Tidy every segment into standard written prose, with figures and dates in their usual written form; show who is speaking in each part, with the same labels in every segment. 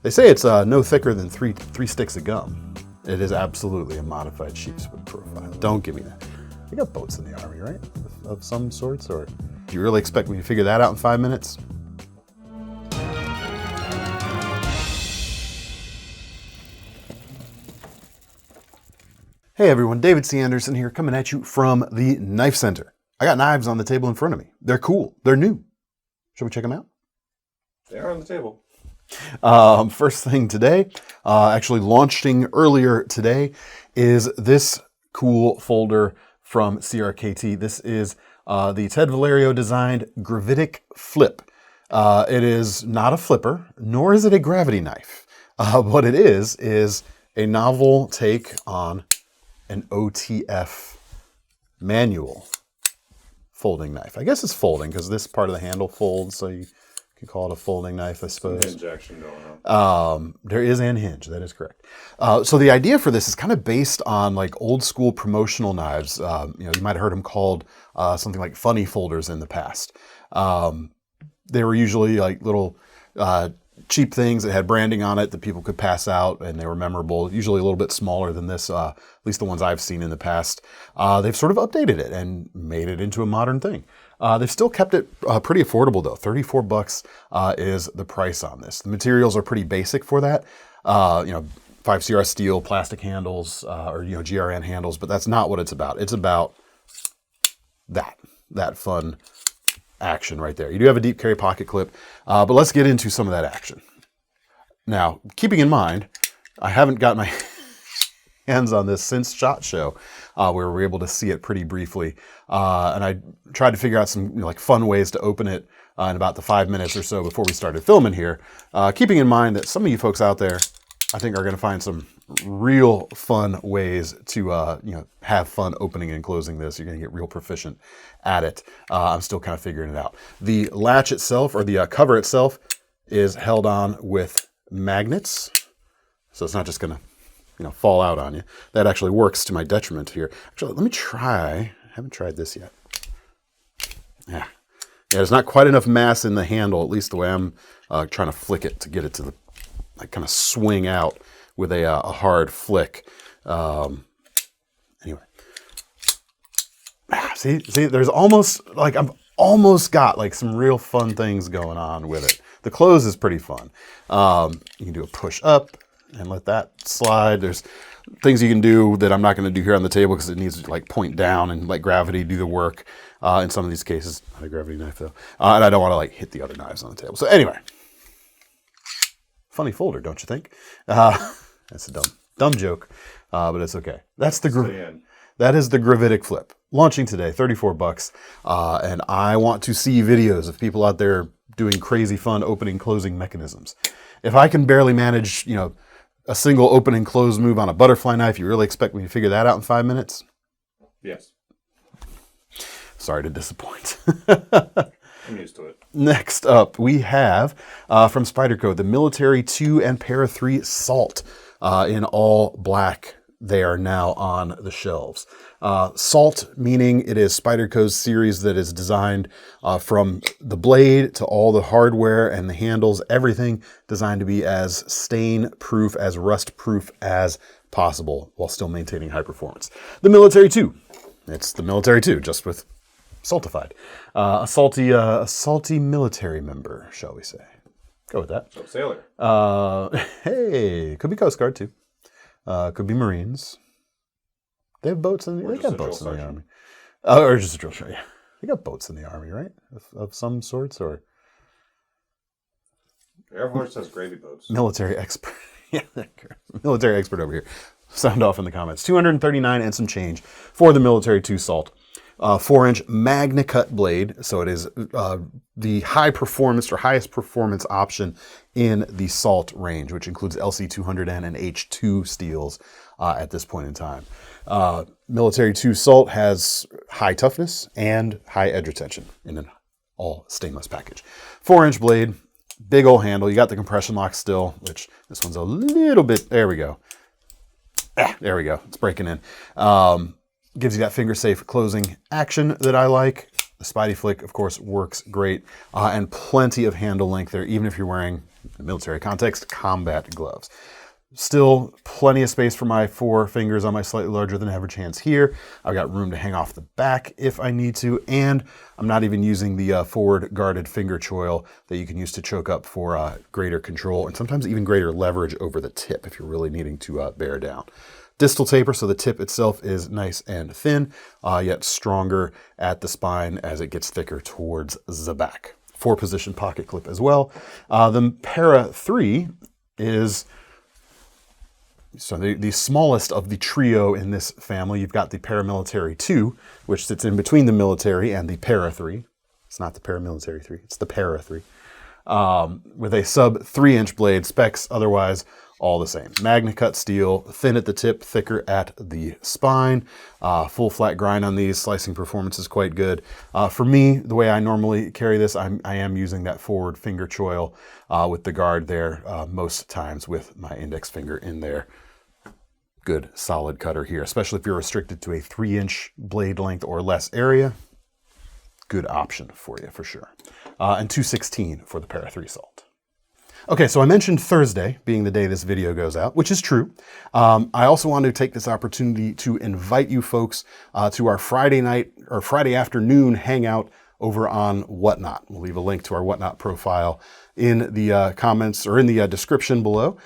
Speaker 1: They say it's no thicker than three sticks of gum. It is absolutely a modified sheep's wood profile. Don't give me that. You got boats in the Army, right? Of some sorts, or do you really expect me to figure that out in 5 minutes? Hey everyone, David C. Anderson here, coming at you from the Knife Center. I got knives on the table in front of me. They're cool. They're new. Should we check them out?
Speaker 2: They are on the table.
Speaker 1: First thing today, actually launching earlier today, is this cool folder from CRKT. This is the Ted Valerio designed Gravitic Flip. It is not a flipper, nor is it a gravity knife. What it is a novel take on an OTF manual folding knife. I guess it's folding because this part of the handle folds, so you could call it a folding knife, I suppose.
Speaker 2: Some hinge action going on.
Speaker 1: There is an hinge, that is correct. So the idea for this is kind of based on like old school promotional knives. You might have heard them called something like funny folders in the past. They were usually like little cheap things that had branding on it that people could pass out, and they were memorable, usually a little bit smaller than this, at least the ones I've seen in the past. They've sort of updated it and made it into a modern thing. They've still kept it pretty affordable though. $34 is the price on this. The materials are pretty basic for that. 5CR steel, plastic handles, or GRN handles, but that's not what it's about. It's about that fun action right there. You do have a deep carry pocket clip, but let's get into some of that action. Now, keeping in mind, I haven't got my hands on this since SHOT Show, where we were able to see it pretty briefly, and I tried to figure out some like fun ways to open it in about the 5 minutes or so before we started filming here. Keeping in mind that some of you folks out there, I think, are going to find some real fun ways to have fun opening and closing this. You're going to get real proficient at it. I'm still kind of figuring it out. The latch itself, or the cover itself, is held on with magnets, so it's not just going to fall out on you. That actually works to my detriment here. Actually, let me try. I haven't tried this yet. Yeah, there's not quite enough mass in the handle, at least the way I'm trying to flick it to get it to the kind of swing out with a hard flick. Anyway, see, there's almost like I've almost got like some real fun things going on with it. The close is pretty fun. You can do a push up and let that slide. There's things you can do that I'm not going to do here on the table because it needs to like point down and let gravity do the work. In some of these cases, not a gravity knife though, and I don't want to like hit the other knives on the table. So anyway. Funny folder, don't you think? That's a dumb joke, but it's okay. That is the Gravitic Flip, launching today, $34, and I want to see videos of people out there doing crazy fun opening closing mechanisms. If I can barely manage, a single open and close move on a butterfly knife, you really expect me to figure that out in 5 minutes?
Speaker 2: Yes.
Speaker 1: Sorry to disappoint.
Speaker 2: I'm used to it.
Speaker 1: Next up, we have from Spyderco the Military 2 and Para 3 Salt in all black. They are now on the shelves. Salt, meaning it is Spyderco's series that is designed from the blade to all the hardware and the handles, everything designed to be as stain-proof, as rust-proof as possible while still maintaining high performance. The Military 2. It's the Military 2, just with saltified. A salty military member, shall we say. Go with that.
Speaker 2: So sailor.
Speaker 1: Hey, could be Coast Guard too. Could be Marines. They have boats in they got boats in the Army. Or just a drill sergeant, yeah. They got boats in the Army, right? Of some sorts, or
Speaker 2: Air Force has gravy boats.
Speaker 1: Military expert. Yeah, military expert over here. Sound off in the comments. $239 and some change for the Military 2 Salt. 4-inch Magna Cut blade, so it is the high performance or highest performance option in the Salt range, which includes LC200N and H2 steels at this point in time. Military 2 Salt has high toughness and high edge retention in an all stainless package. 4-inch blade, big old handle. You got the compression lock still, which this one's a little bit, there we go. There we go, it's breaking in. Gives you that finger-safe closing action that I like. The Spidey Flick, of course, works great. And plenty of handle length there, even if you're wearing in the military context, combat gloves. Still plenty of space for my 4 fingers on my slightly larger than average hands here. I've got room to hang off the back if I need to, and I'm not even using the forward guarded finger choil that you can use to choke up for greater control and sometimes even greater leverage over the tip if you're really needing to bear down. Distal taper, so the tip itself is nice and thin, yet stronger at the spine as it gets thicker towards the back. 4-position pocket clip as well. The Para 3 is so the smallest of the trio in this family. You've got the Paramilitary 2, which sits in between the military and the Para 3. It's not the Paramilitary 3, it's the Para 3. With a sub 3-inch blade, specs otherwise all the same. Magna cut steel, thin at the tip, thicker at the spine. Full flat grind on these. Slicing performance is quite good. For me, the way I normally carry this, I am using that forward finger choil with the guard there most times with my index finger in there. Good solid cutter here, especially if you're restricted to a 3-inch blade length or less area. Good option for you for sure. And 216 for the Para 3 Salt. Okay, so I mentioned Thursday being the day this video goes out, which is true. I also wanted to take this opportunity to invite you folks to our Friday night or Friday afternoon hangout over on Whatnot. We'll leave a link to our Whatnot profile in the comments or in the description below.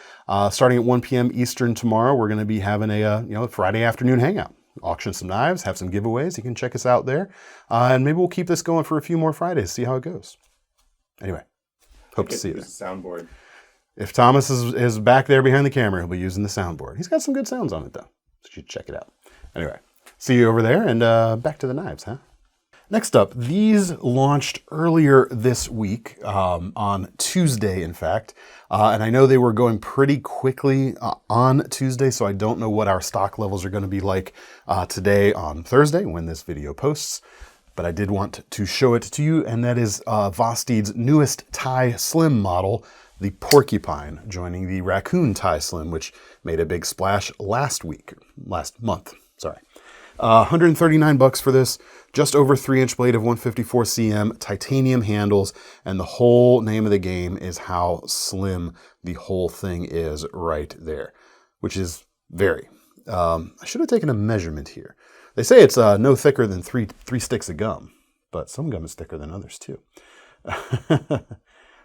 Speaker 1: Starting at 1 p.m. Eastern tomorrow, we're going to be having a Friday afternoon hangout. Auction some knives, have some giveaways. You can check us out there. And maybe we'll keep this going for a few more Fridays, see how it goes. Anyway. Hope to see you there.
Speaker 2: Soundboard.
Speaker 1: If Thomas is back there behind the camera, he'll be using the soundboard. He's got some good sounds on it, though. So you should check it out. Anyway, see you over there, and back to the knives, huh? Next up, these launched earlier this week, on Tuesday, in fact. And I know they were going pretty quickly on Tuesday, so I don't know what our stock levels are going to be like today on Thursday when this video posts. But I did want to show it to you, and that is Vosteed's newest tie slim model, the Porcupine, joining the Raccoon tie slim, which made a big splash last month. Sorry. $139 for this, just over 3-inch blade of 154 cm, titanium handles, and the whole name of the game is how slim the whole thing is right there, which is very. I should have taken a measurement here. They say it's no thicker than three sticks of gum, but some gum is thicker than others too.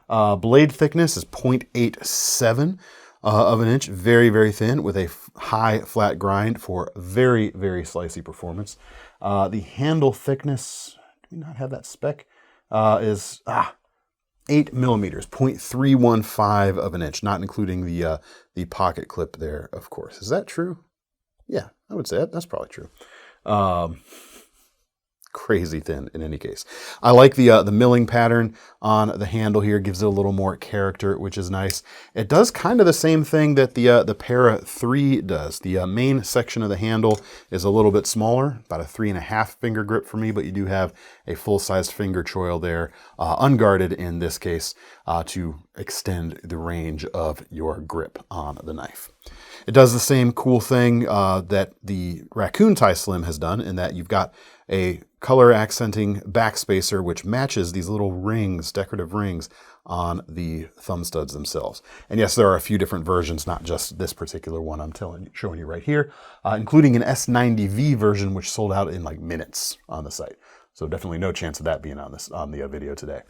Speaker 1: Blade thickness is 0.87 of an inch, very, very thin with a high flat grind for very, very slicey performance. The handle thickness, do we not have that spec, is 8 millimeters, 0.315 of an inch, not including the pocket clip there, of course. Is that true? Yeah, I would say that's probably true. Crazy thin in any case. I like the milling pattern on the handle here. Gives it a little more character, which is nice. It does kind of the same thing that the Para 3 does. The main section of the handle is a little bit smaller, about a 3.5 finger grip for me, but you do have a full-sized finger choil there, unguarded in this case, to extend the range of your grip on the knife. It does the same cool thing that the Raccoon tie slim has done, in that you've got a color accenting backspacer which matches these little rings, decorative rings, on the thumb studs themselves. And yes, there are a few different versions, not just this particular one I'm showing you right here, including an S90V version which sold out in like minutes on the site. So definitely no chance of that being on the video today.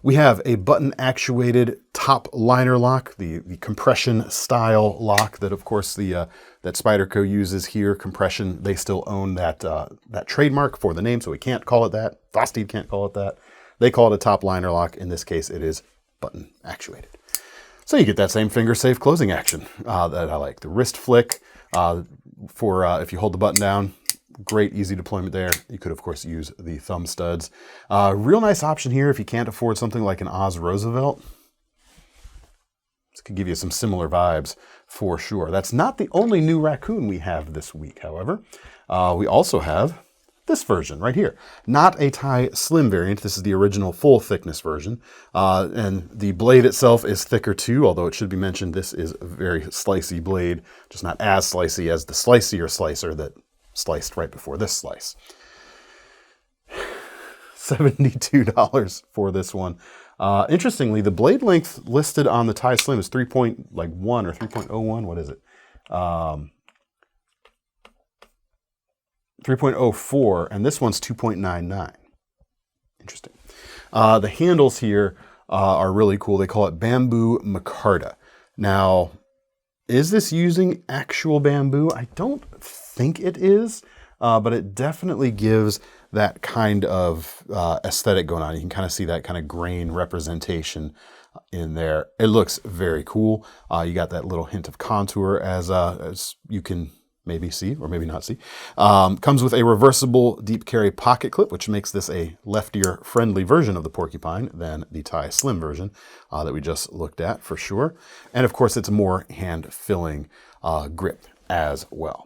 Speaker 1: We have a button actuated top liner lock, the compression style lock that of course that Spyderco uses here. Compression, they still own that trademark for the name, so we can't call it that. Vosteed can't call it that. They call it a top liner lock. In this case, it is button actuated. So you get that same finger safe closing action that I like. The wrist flick for if you hold the button down. Great, easy deployment there. You could, of course, use the thumb studs. Real nice option here if you can't afford something like an Oz Roosevelt. This could give you some similar vibes for sure. That's not the only new Raccoon we have this week, however. We also have this version right here. Not a tie slim variant. This is the original full thickness version. And the blade itself is thicker too, although it should be mentioned this is a very slicey blade, just not as slicey as the slicier slicer that sliced right before this slice. $72 for this one. Interestingly, the blade length listed on the Tie Slim is 3.1 or 3.01. What is it? 3.04, and this one's 2.99. Interesting. The handles here are really cool. They call it bamboo micarta. Now, is this using actual bamboo? I don't think it is, but it definitely gives that kind of aesthetic going on. You can kind of see that kind of grain representation in there. It looks very cool. You got that little hint of contour as you can maybe see or maybe not see. Comes with a reversible deep carry pocket clip, which makes this a leftier friendly version of the Porcupine than the Tie Slim version that we just looked at for sure. And of course, it's a more hand-filling grip as well.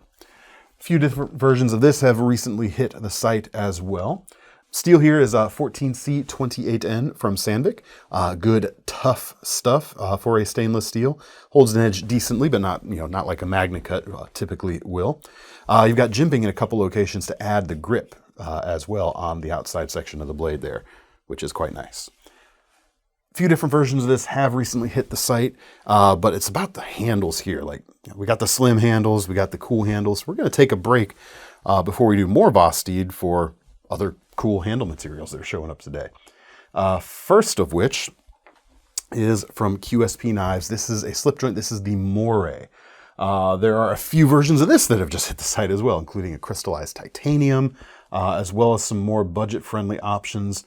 Speaker 1: A few different versions of this have recently hit the site as well. Steel here is 14C28N from Sandvik. Good, tough stuff for a stainless steel. Holds an edge decently, but not like a MagnaCut typically will. You've got jimping in a couple locations to add the grip as well on the outside section of the blade there, which is quite nice. A few different versions of this have recently hit the site, but it's about the handles here. Like, we got the slim handles, we got the cool handles. We're going to take a break before we do more Vosteed for other cool handle materials that are showing up today. First of which is from QSP Knives. This is a slip joint. This is the Moray. There are a few versions of this that have just hit the site as well, including a crystallized titanium, as well as some more budget-friendly options.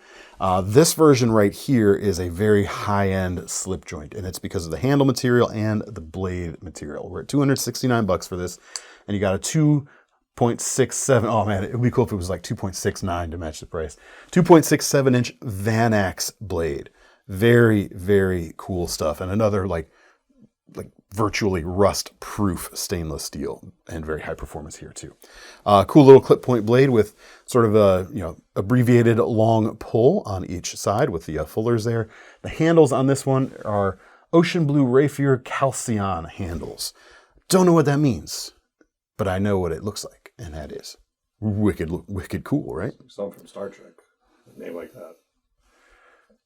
Speaker 1: This version right here is a very high-end slip joint, and it's because of the handle material and the blade material. We're at $269 for this, and you got a 2.67, oh man, it would be cool if it was like 2.69 to match the price. 2.67 inch Vanax blade. Very, very cool stuff. And another like virtually rust-proof stainless steel, and very high performance here too. Cool little clip point blade with sort of a abbreviated long pull on each side with the fullers there. The handles on this one are Ocean Blue Rapier Calcion handles. Don't know what that means, but I know what it looks like, and that is wicked cool, right?
Speaker 2: Something from Star Trek, a name like that.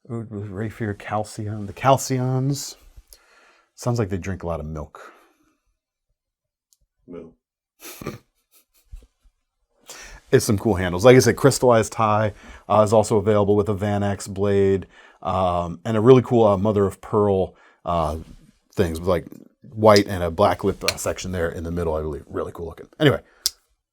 Speaker 1: Rapier Calcion. The Calcions. Sounds like they drink a lot of milk.
Speaker 2: Moo.
Speaker 1: It's some cool handles. Like I said, crystallized tie is also available with a Vanax blade, and a really cool mother of pearl things with like white and a black lip section there in the middle. I believe really cool looking. Anyway,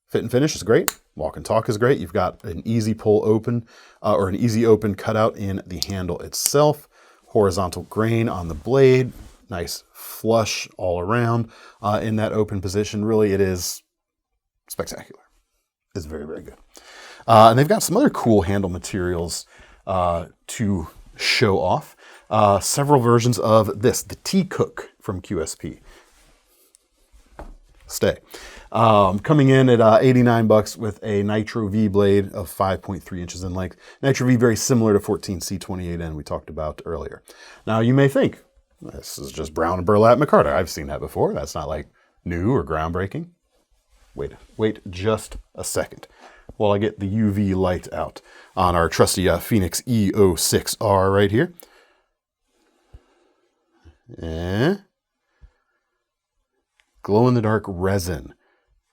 Speaker 1: fit and finish is great. Walk and talk is great. You've got an easy pull open or an easy open cutout in the handle itself. Horizontal grain on the blade. Nice flush all around in that open position. Really, it is spectacular. It's very, very good. And they've got some other cool handle materials to show off. Several versions of this, the T-Cook from QSP. Stay. Coming in at $89 with a Nitro V blade of 5.3 inches in length. Nitro V very similar to 14C28N we talked about earlier. Now you may think, this is just brown burlap micarta. I've seen that before. That's not like new or groundbreaking. Wait just a second while I get the UV light out on our trusty Phoenix E06R right here. Glow-in-the-dark resin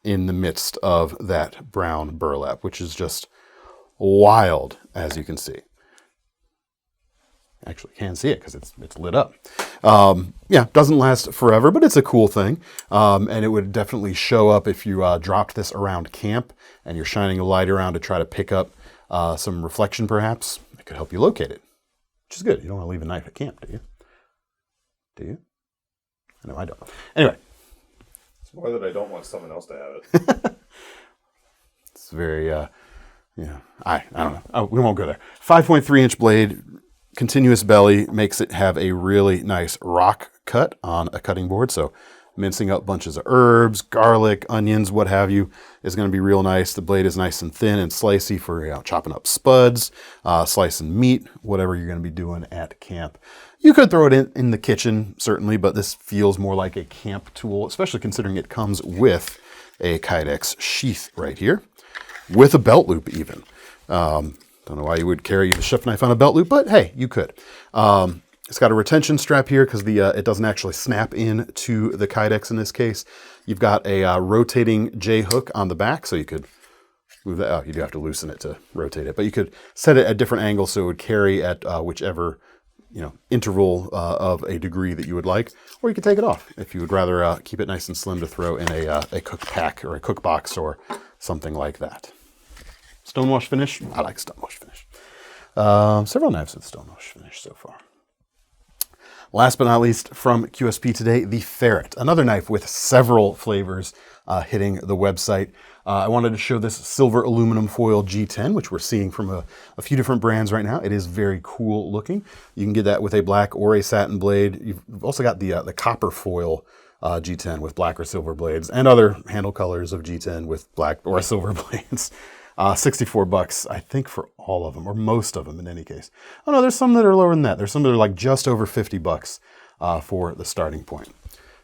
Speaker 1: in the midst of that brown burlap, which is just wild, as you can see. Actually, can't see it because it's lit up. Yeah, doesn't last forever, but it's a cool thing. And it would definitely show up if you dropped this around camp and you're shining a light around to try to pick up some reflection, perhaps. It could help you locate it, which is good. You don't want to leave a knife at camp, do you? Do you? No, I don't. Anyway.
Speaker 2: It's more that I don't want someone else to have it.
Speaker 1: It's very, I don't know. Oh, we won't go there. 5.3 inch blade. Continuous belly makes it have a really nice rock cut on a cutting board. So mincing up bunches of herbs, garlic, onions, what have you, is going to be real nice. The blade is nice and thin and slicey for chopping up spuds, slicing meat, whatever you're going to be doing at camp. You could throw it in the kitchen, certainly, but this feels more like a camp tool, especially considering it comes with a Kydex sheath right here, with a belt loop even. Don't know why you would carry the chef knife on a belt loop, but hey, you could. It's got a retention strap here because it doesn't actually snap in to the Kydex in this case. You've got a rotating J hook on the back, so you could move that. Oh, you do have to loosen it to rotate it, but you could set it at different angles so it would carry at whichever interval of a degree that you would like, or you could take it off if you would rather keep it nice and slim to throw in a cook pack or a cook box or something like that. Stonewash finish. I like stonewash finish. Several knives with stonewash finish so far. Last but not least, from QSP today, the Ferret. Another knife with several flavors hitting the website. I wanted to show this silver aluminum foil G10, which we're seeing from a few different brands right now. It is very cool looking. You can get that with a black or a satin blade. You've also got the copper foil G10 with black or silver blades, and other handle colors of G10 with black or silver blades. $64, I think, for all of them, or most of them in any case. Oh no, there's some that are lower than that. There's some that are like just over $50 for the starting point.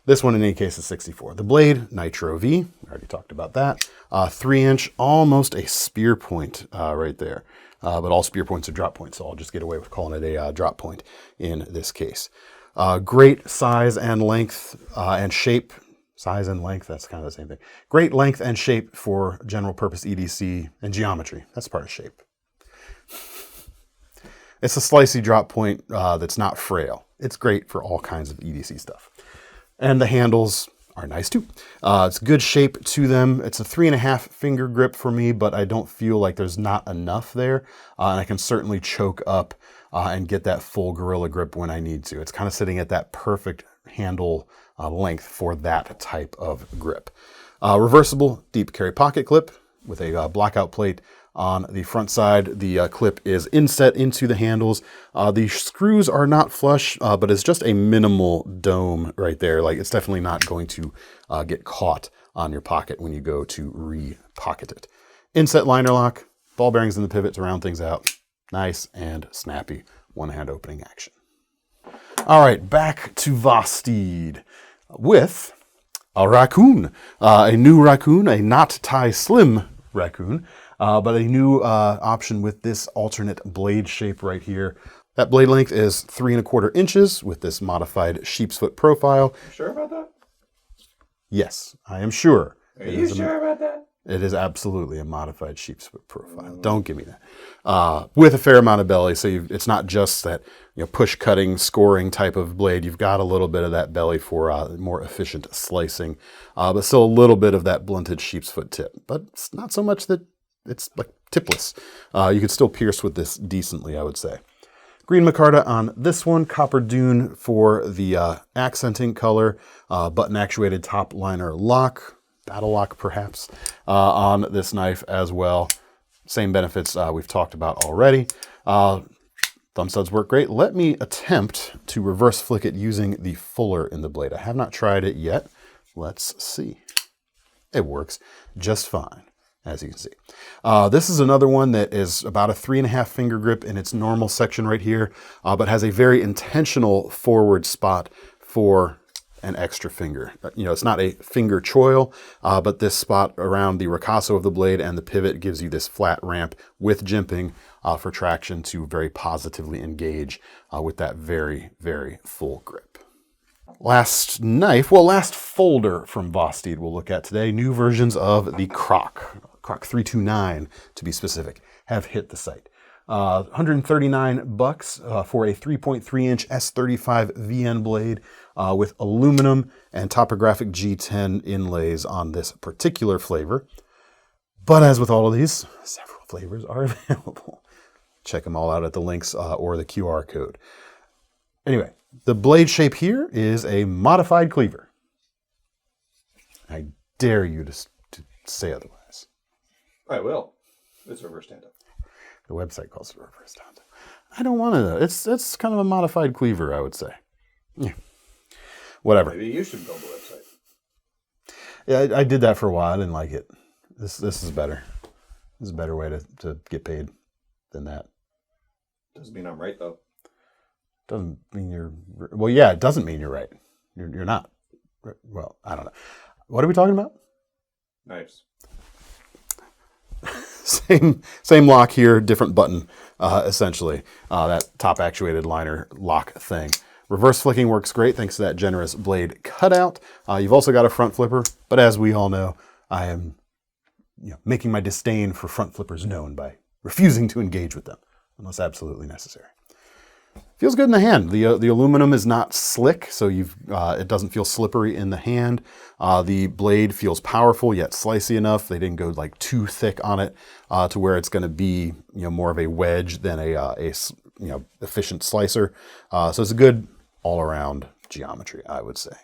Speaker 1: This one in any case is 64. The blade, Nitro V, we already talked about that. 3-inch, almost a spear point right there. But all spear points are drop points, so I'll just get away with calling it a drop point in this case. Great size and length and shape. Size and length, that's kind of the same thing. Great length and shape for general purpose EDC and geometry. That's part of shape. It's a slicey drop point that's not frail. It's great for all kinds of EDC stuff. And the handles are nice too. It's good shape to them. It's a 3.5 finger grip for me, but I don't feel like there's not enough there. And I can certainly choke up and get that full gorilla grip when I need to. It's kind of sitting at that perfect handle length for that type of grip. Reversible deep carry pocket clip with a blackout plate on the front side. The clip is inset into the handles. The screws are not flush, but it's just a minimal dome right there. Like, it's definitely not going to get caught on your pocket when you go to re-pocket it. Inset liner lock, ball bearings in the pivot to round things out. Nice and snappy one-hand opening action. All right, back to Vosteed with a Raccoon. A new Raccoon, a not tie slim Raccoon, but a new option with this alternate blade shape right here. That blade length is 3¼ inches with this modified sheep's foot profile.
Speaker 2: You sure about that?
Speaker 1: Yes, I am sure.
Speaker 2: Are you sure about that?
Speaker 1: It is absolutely a modified sheep's foot profile. Don't give me that. With a fair amount of belly, so it's not just that push cutting, scoring type of blade. You've got a little bit of that belly for more efficient slicing, but still a little bit of that blunted sheep's foot tip. But it's not so much that it's like tipless. You could still pierce with this decently, I would say. Green micarta on this one, copper dune for the accenting color, button actuated top liner lock. Battle lock, perhaps, on this knife as well. Same benefits we've talked about already. Thumb studs work great. Let me attempt to reverse flick it using the fuller in the blade. I have not tried it yet. Let's see. It works just fine, as you can see. This is another one that is about a 3.5 finger grip in its normal section right here, but has a very intentional forward spot for an extra finger. It's not a finger choil, but this spot around the ricasso of the blade and the pivot gives you this flat ramp with jimping for traction to very positively engage with that very, very full grip. Last folder from Vosteed we'll look at today. New versions of the Kroc 329 to be specific, have hit the site. $139 for a 3.3-inch S35 VN blade with aluminum and topographic G10 inlays on this particular flavor. But as with all of these, several flavors are available. Check them all out at the links or the QR code. Anyway, the blade shape here is a modified cleaver. I dare you to say otherwise.
Speaker 2: I will. It's reverse stand-up.
Speaker 1: The website calls it reverse stand-up. I don't want to. It's kind of a modified cleaver, I would say. Yeah. Whatever.
Speaker 2: Maybe you should build a website.
Speaker 1: Yeah, I did that for a while. I didn't like it. This is better. This is a better way to get paid than that.
Speaker 2: Doesn't mean I'm right, though.
Speaker 1: Doesn't mean you're... Well, yeah, it doesn't mean you're right. You're not. Well, I don't know. What are we talking about?
Speaker 2: Knives.
Speaker 1: same lock here, different button, essentially. That top actuated liner lock thing. Reverse flicking works great thanks to that generous blade cutout. You've also got a front flipper, but as we all know, I am making my disdain for front flippers known by refusing to engage with them unless absolutely necessary. Feels good in the hand. The aluminum is not slick, so it doesn't feel slippery in the hand. The blade feels powerful yet slicey enough. They didn't go like too thick on it to where it's going to be more of a wedge than a efficient slicer. So it's a good all-around geometry, I would say.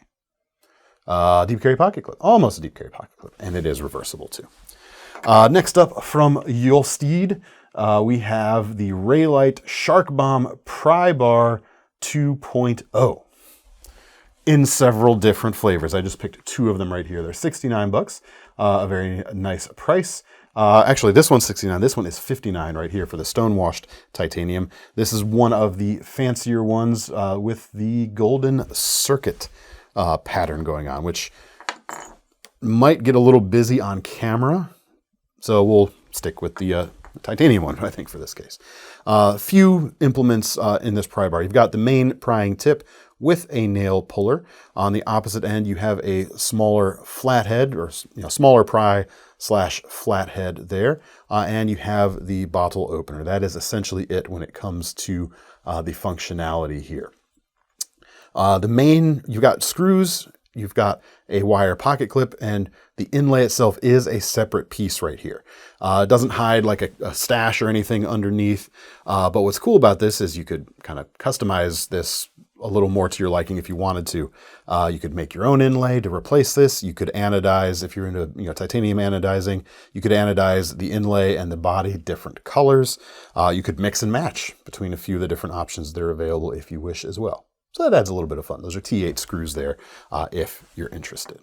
Speaker 1: Deep carry pocket clip, almost a deep carry pocket clip, and it is reversible too. Next up from Vosteed, we have the ReyLight Shark Bomb Pry Bar 2.0 in several different flavors. I just picked 2 of them right here. They're $69, a very nice price. Actually, this one's $69. This one is $59 right here for the stone-washed titanium. This is one of the fancier ones with the golden circuit pattern going on, which might get a little busy on camera. So we'll stick with the titanium one, I think, for this case. Few implements in this pry bar. You've got the main prying tip with a nail puller. On the opposite end, you have a smaller flathead, or smaller pry / flathead there. And you have the bottle opener. That is essentially it when it comes to the functionality here. You've got screws, you've got a wire pocket clip, and the inlay itself is a separate piece right here. It doesn't hide like a stash or anything underneath, but what's cool about this is you could kind of customize this a little more to your liking if you wanted to. You could make your own inlay to replace this. You could anodize, if you're into titanium anodizing, you could anodize the inlay and the body different colors. You could mix and match between a few of the different options that are available if you wish as well. So that adds a little bit of fun. Those are T8 screws there if you're interested.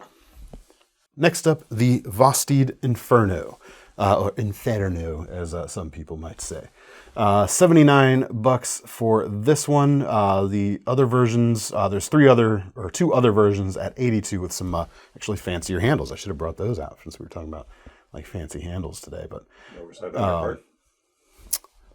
Speaker 1: Next up, the Vosteed Inferno, or Inferno, as some people might say. $79 for this one. The other versions, there's 2 other versions at $82 with some actually fancier handles. I should have brought those out since we were talking about like fancy handles today, but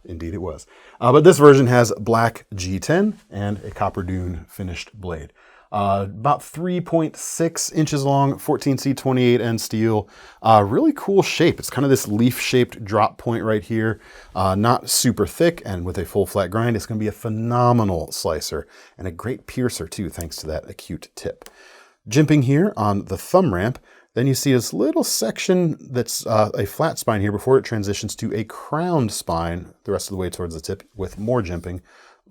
Speaker 1: indeed it was. But this version has black G10 and a copper dune finished blade. About 3.6 inches long, 14C28 end steel. Really cool shape. It's kind of this leaf-shaped drop point right here. Not super thick, and with a full flat grind, it's going to be a phenomenal slicer and a great piercer too, thanks to that acute tip. Jimping here on the thumb ramp, then you see this little section that's a flat spine here before it transitions to a crowned spine the rest of the way towards the tip with more jimping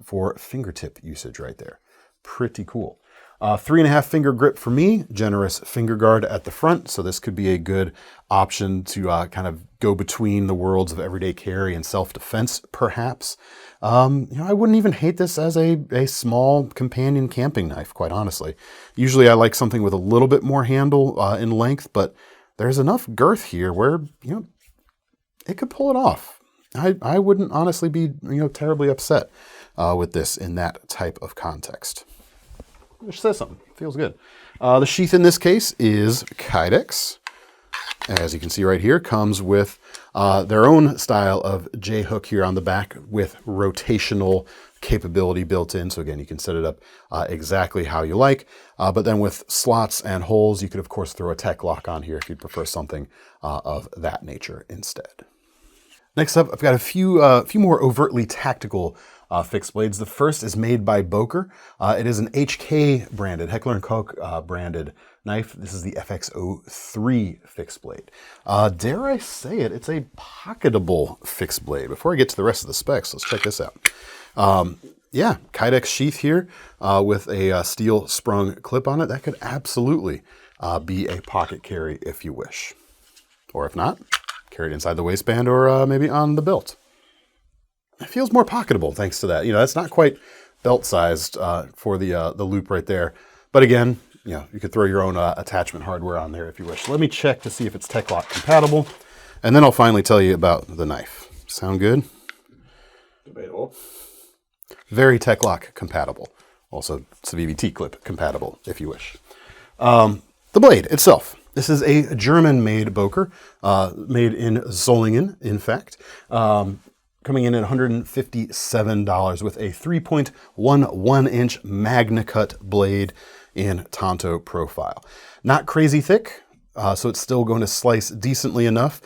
Speaker 1: for fingertip usage right there. Pretty cool. 3.5 finger grip for me, generous finger guard at the front, so this could be a good option to kind of go between the worlds of everyday carry and self-defense, perhaps. I wouldn't even hate this as a small companion camping knife, quite honestly. Usually I like something with a little bit more handle in length, but there's enough girth here where, it could pull it off. I wouldn't honestly be, terribly upset with this in that type of context. Which says something. Feels good. The sheath in this case is Kydex. As you can see right here, comes with their own style of J-hook here on the back with rotational capability built in. So again, you can set it up exactly how you like. But then with slots and holes, you could of course throw a tech lock on here if you'd prefer something of that nature instead. Next up, I've got a few more overtly tactical fixed blades. The first is made by Boker. It is an HK branded, Heckler & Koch branded knife. This is the FX03 fixed blade. Dare I say it, it's a pocketable fixed blade. Before I get to the rest of the specs, let's check this out. Yeah, Kydex sheath here with a steel sprung clip on it. That could absolutely be a pocket carry if you wish. Or if not, carry it inside the waistband or maybe on the belt. It feels more pocketable thanks to that. That's not quite belt sized for the loop right there. But again, you could throw your own attachment hardware on there if you wish. So let me check to see if it's tech lock compatible, and then I'll finally tell you about the knife. Sound good?
Speaker 2: Debatable.
Speaker 1: Very tech lock compatible. Also, it's a VVT clip compatible if you wish. The blade itself This is a German-made Boker, made in Solingen, in fact. Coming in at $157 with a 3.11-inch MagnaCut blade in Tonto profile. Not crazy thick, so it's still going to slice decently enough,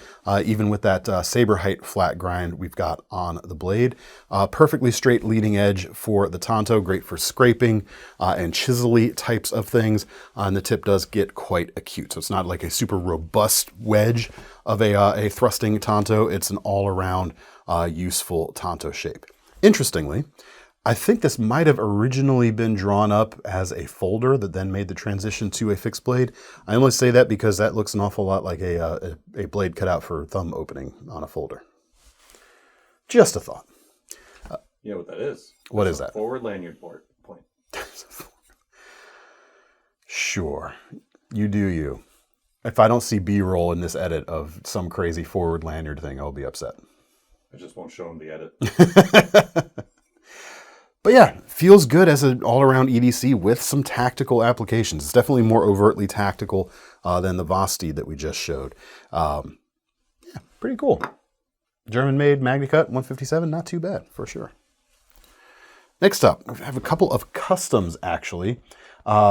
Speaker 1: even with that saber height flat grind we've got on the blade. Perfectly straight leading edge for the Tonto, great for scraping and chisel-y types of things. And the tip does get quite acute, so it's not like a super robust wedge of a thrusting Tonto. It's an all-around useful Tonto shape. Interestingly, I think this might have originally been drawn up as a folder that then made the transition to a fixed blade. I only say that because that looks an awful lot like a blade cut out for thumb opening on a folder. Just a thought.
Speaker 2: You know what that is?
Speaker 1: What is that?
Speaker 2: Forward lanyard point.
Speaker 1: Sure. You do you. If I don't see B-roll in this edit of some crazy forward lanyard thing, I'll be upset.
Speaker 2: I just won't show him the edit.
Speaker 1: But yeah, feels good as an all-around EDC with some tactical applications. It's definitely more overtly tactical than the Vosteed that we just showed. Yeah, pretty cool. German-made MagnaCut 157, not too bad for sure. Next up, I have a couple of customs actually.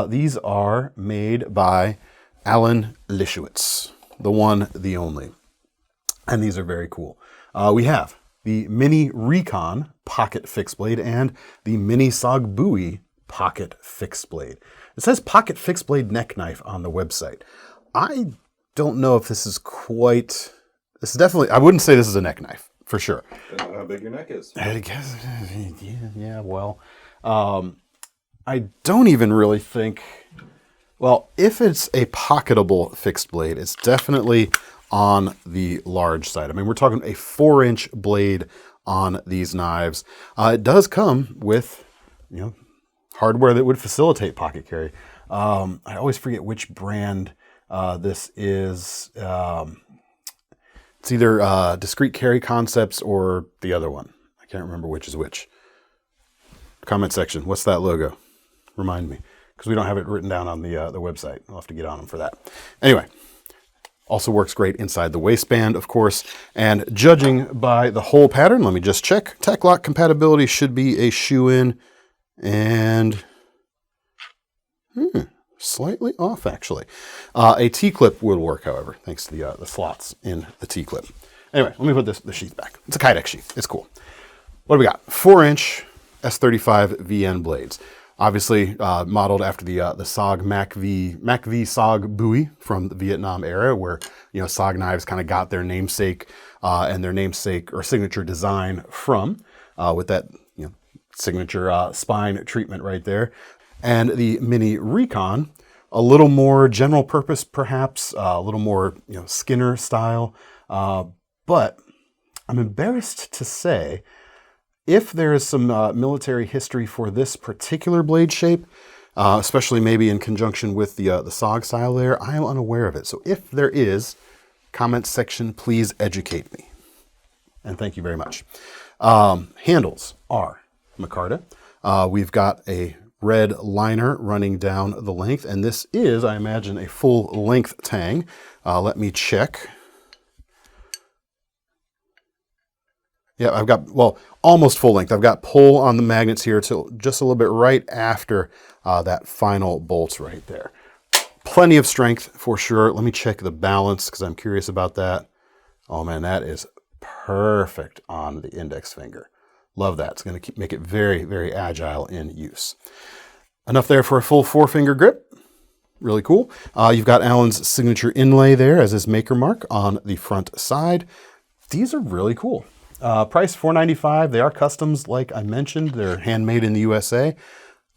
Speaker 1: These are made by Alan Elishewitz, the one, the only. And these are very cool. We have the Mini Recon pocket fixed blade and the Mini SOG Bowie pocket fixed blade. It says pocket fixed blade neck knife on the website. I don't know if this is quite, this is definitely, I wouldn't say this is a neck knife for sure.
Speaker 2: Depends on how big your neck is.
Speaker 1: I guess, yeah, well, I don't even really think, well, if it's a pocketable fixed blade, it's definitely on the large side. I mean, we're talking a 4-inch blade on these knives. It does come with, hardware that would facilitate pocket carry. I always forget which brand this is. It's either Discrete Carry Concepts or the other one. I can't remember which is which. Comment section. What's that logo? Remind me, because we don't have it written down on the website. I'll have to get on them for that. Anyway. Also works great inside the waistband, of course. And judging by the whole pattern, let me just check. Tech-lock compatibility should be a shoe-in. And slightly off, actually. A T-clip will work, however, thanks to the slots in the T-clip. Anyway, let me put the sheath back. It's a Kydex sheath. It's cool. What do we got? 4-inch S35 VN blades. Obviously modeled after the SOG Mac V SOG Bowie from the Vietnam era, where SOG knives kind of got their namesake and their namesake or signature design from, with that signature spine treatment right there. And the Mini Recon, a little more general purpose, perhaps a little more Skinner style, but I'm embarrassed to say, if there is some military history for this particular blade shape, especially maybe in conjunction with the SOG style there, I am unaware of it. So if there is, comment section, please educate me. And thank you very much. Handles are micarta. We've got a red liner running down the length, and this is, I imagine, a full length tang. Let me check. Yeah, I've got, well, almost full length. I've got pull on the magnets here till just a little bit right after that final bolts right there. Plenty of strength for sure. Let me check the balance because I'm curious about that. Oh man, that is perfect on the index finger. Love that. It's going to make it very, very agile in use. Enough there for a full 4-finger grip. Really cool. You've got Allen's signature inlay there as his maker mark on the front side. These are really cool. Price $495. They are customs, like I mentioned. They're handmade in the USA.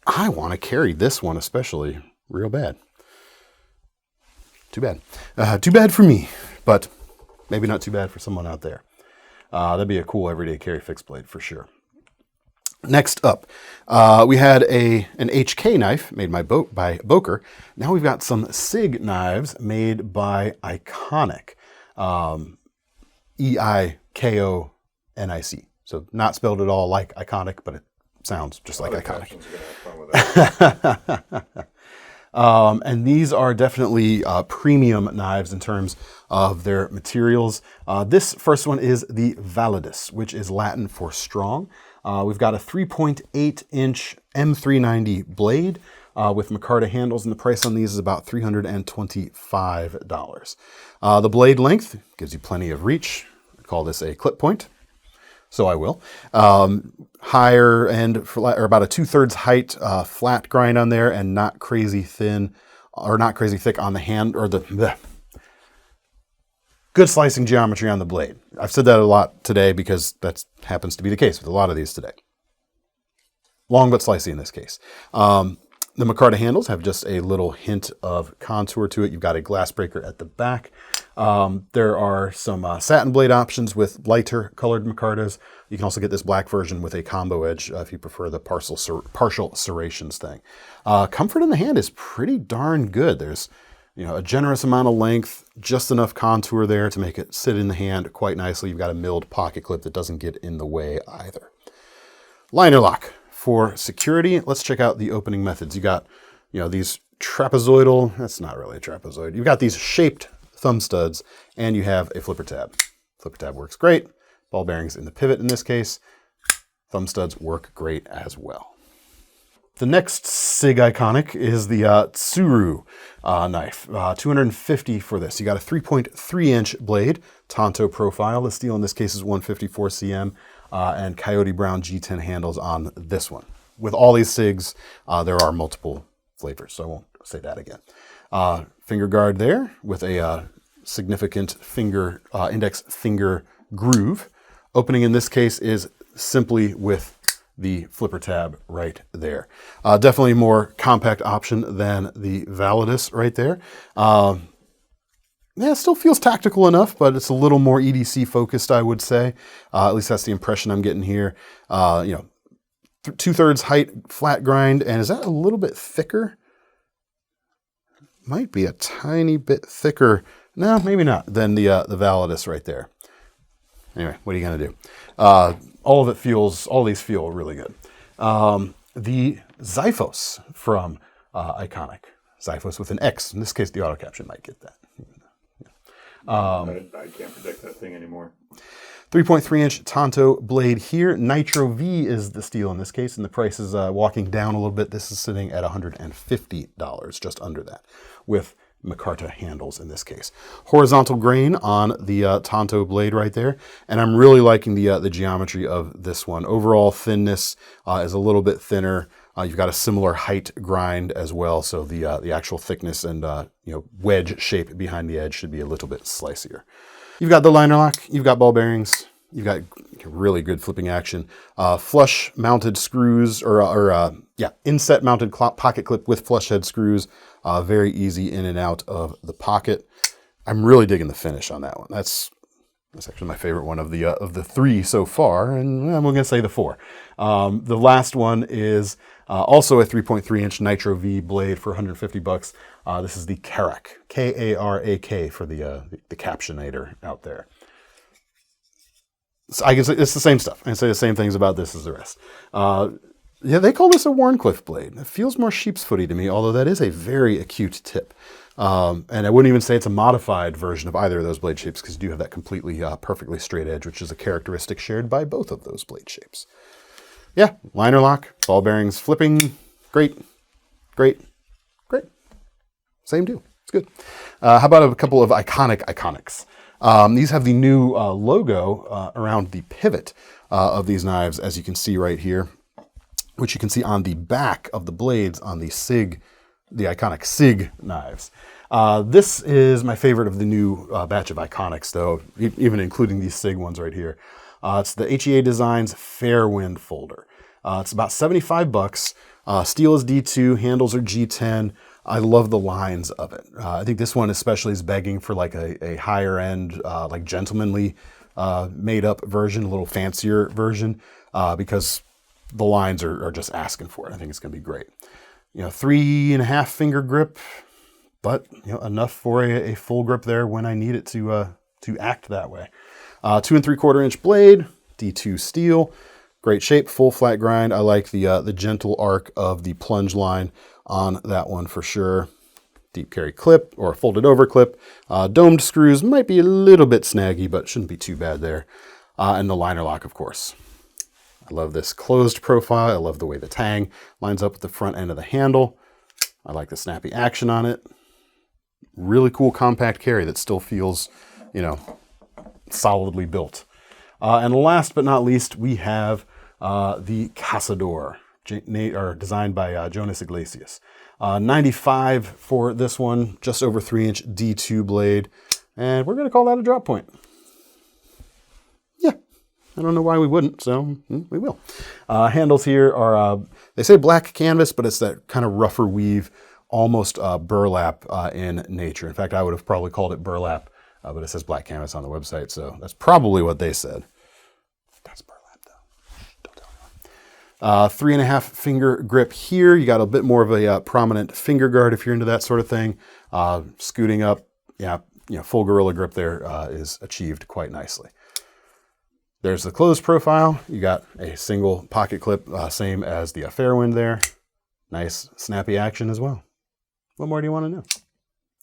Speaker 1: I want to carry this one especially real bad. Too bad. Too bad for me, but maybe not too bad for someone out there. That'd be a cool everyday carry fixed blade for sure. Next up, we had an HK knife made by Boker. Now we've got some SIG knives made by EIKONIC. EIKONIC. So not spelled at all like iconic, but it sounds just like EIKONIC. And these are definitely premium knives in terms of their materials. This first one is the Validus, which is Latin for strong. We've got a 3.8-inch M390 blade with micarta handles, and the price on these is about $325. The blade length gives you plenty of reach. I call this a clip point, so I will. Higher end, or about a 2/3 height flat grind on there, and not crazy thin, or not crazy thick on the hand, or the good slicing geometry on the blade. I've said that a lot today because that happens to be the case with a lot of these today. Long but slicey in this case. The micarta handles have just a little hint of contour to it. You've got a glass breaker at the back. There are some satin blade options with lighter colored micartas. You can also get this black version with a combo edge if you prefer the partial serrations thing. Comfort in the hand is pretty darn good. There's a generous amount of length, just enough contour there to make it sit in the hand quite nicely. You've got a milled pocket clip that doesn't get in the way either. Liner lock. For security, let's check out the opening methods. You got, these trapezoidal, that's not really a trapezoid. You've got these shaped thumb studs, and you have a flipper tab. Flipper tab works great. Ball bearings in the pivot in this case. Thumb studs work great as well. The next SIG EIKONIC is the Tsuru knife. $250 for this. You got a 3.3-inch blade, Tonto profile. The steel in this case is 154 cm. And Coyote Brown G10 handles on this one. With all these SIGs, there are multiple flavors, so I won't say that again. Finger guard there with a significant index finger groove. Opening in this case is simply with the flipper tab right there. Definitely a more compact option than the Validus right there. Yeah, it still feels tactical enough, but it's a little more EDC focused, I would say. At least that's the impression I'm getting here. 2/3 height flat grind, and is that a little bit thicker? Might be a tiny bit thicker. No, maybe not, than the Validus right there. Anyway, what are you gonna do? All these feel really good. The Xiphos from EIKONIC. Xiphos with an X. In this case, the auto caption might get that.
Speaker 2: I can't predict that thing anymore.
Speaker 1: 3.3-inch Tonto blade here. Nitro V is the steel in this case, and the price is walking down a little bit. This is sitting at $150, just under that, with micarta handles in this case. Horizontal grain on the Tonto blade right there, and I'm really liking the geometry of this one. Overall thinness is a little bit thinner. You've got a similar height grind as well, so the actual thickness and wedge shape behind the edge should be a little bit slicier. You've got the liner lock, you've got ball bearings, you've got really good flipping action. Flush mounted screws, inset mounted pocket clip with flush head screws. Very easy in and out of the pocket. I'm really digging the finish on that one. That's actually my favorite one of the three so far, and I'm going to say the four. The last one is also a 3.3-inch Nitro V blade for $150. This is the Karak, K-A-R-A-K for the captionator out there. So I can say it's the same stuff. I can say the same things about this as the rest. Yeah, they call this a Warncliffe blade. It feels more sheep's footy to me, although that is a very acute tip. And I wouldn't even say it's a modified version of either of those blade shapes, because you do have that completely perfectly straight edge, which is a characteristic shared by both of those blade shapes. Yeah, liner lock, ball bearings, flipping, great. Same deal, it's good. How about a couple of EIKONICs? These have the new logo around the pivot of these knives, as you can see right here, which you can see on the back of the blades on the EIKONIC SIG knives. This is my favorite of the new batch of EIKONICs, though, even including these SIG ones right here. It's the HEAdesigns Fairwind folder. It's about $75. Steel is D2, handles are G10. I love the lines of it. I think this one especially is begging for like a higher end, like gentlemanly made up version, a little fancier version, because the lines are just asking for it. I think it's going to be great. 3.5 finger grip, but enough for a full grip there when I need it to act that way. 2 3/4 inch blade, D2 steel, Great shape, full flat grind. I like the gentle arc of the plunge line on that one for sure. Deep carry clip or folded over clip. Domed screws might be a little bit snaggy, but shouldn't be too bad there. And the liner lock, of course. I love this closed profile. I love the way the tang lines up with the front end of the handle. I like the snappy action on it. Really cool compact carry that still feels, you know, solidly built. And last but not least, we have the Kasador, designed by Jonas Iglesias. 95 for this one, just over 3-inch D2 blade. And we're going to call that a drop point. Yeah, I don't know why we wouldn't, so we will. Handles here are, they say black canvas, but it's that kind of rougher weave, almost burlap in nature. In fact, I would have probably called it burlap, but it says black canvas on the website, so that's probably what they said. That's burlap, though. Don't tell anyone. 3.5 finger grip here. You got a bit more of a prominent finger guard if you're into that sort of thing. Scooting up, yeah, you know, full gorilla grip there is achieved quite nicely. There's the closed profile. You got a single pocket clip, same as the Fairwind there. Nice snappy action as well. What more do you want to know?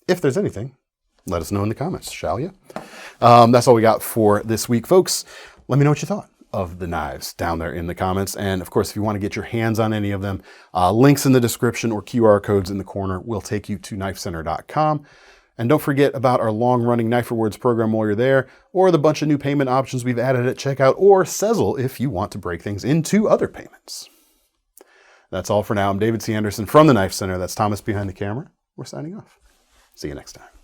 Speaker 1: If there's anything, let us know in the comments, shall you? That's all we got for this week, folks. Let me know what you thought of the knives down there in the comments. And of course, if you want to get your hands on any of them, links in the description or QR codes in the corner will take you to KnifeCenter.com. And don't forget about our long-running Knife Rewards program while you're there, or the bunch of new payment options we've added at checkout, or Sezzle if you want to break things into other payments. That's all for now. I'm David C. Anderson from the Knife Center. That's Thomas behind the camera. We're signing off. See you next time.